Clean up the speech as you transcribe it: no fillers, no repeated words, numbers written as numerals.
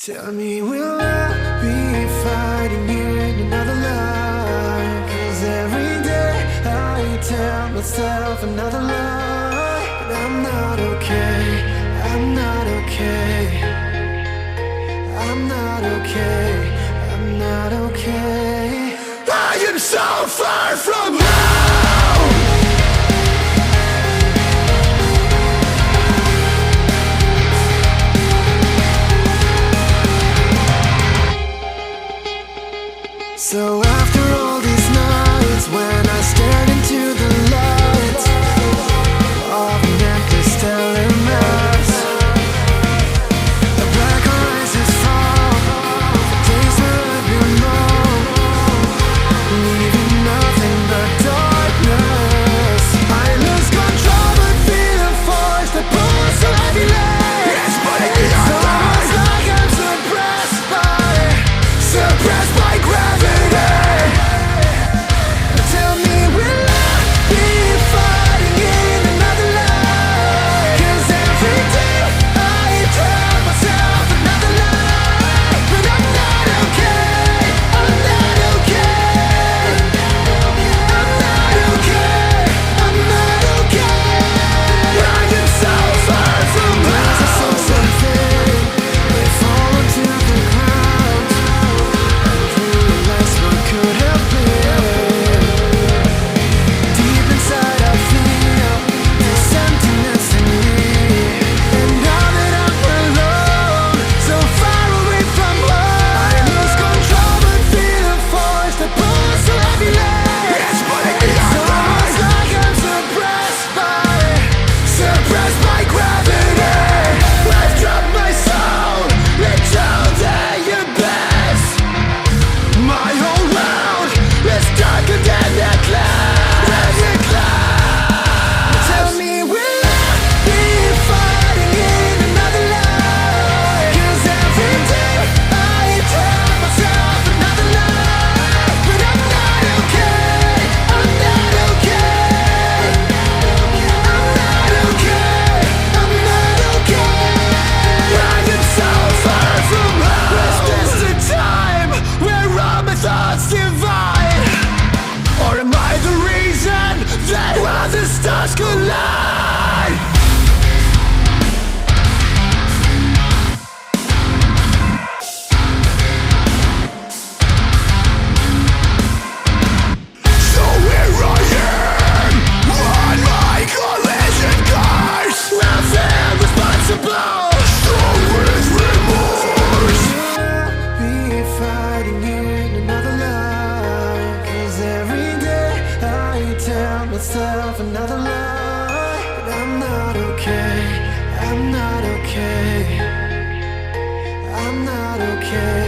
Tell me, will I be fighting in another life? 'Cause every day I tell myself another lie, but I'm not okay, I'm not okay, I'm not okay, I'm not okay. I am so far from home. So after all these nights when I stared into the light of an empty stellar mass, the black horizons fall, the days where I've been alone, leaving nothing but darkness. I lose control but feeling forced to pull so heavy legs. It's putting me on. It's almost like I'm suppressed by gravity. The stars collide. So here I am on my collision course. I feel responsible, so with remorse. I'll be fighting in another life, 'cause every day I tell myself another lie, but I'm not okay, I'm not okay, I'm not okay.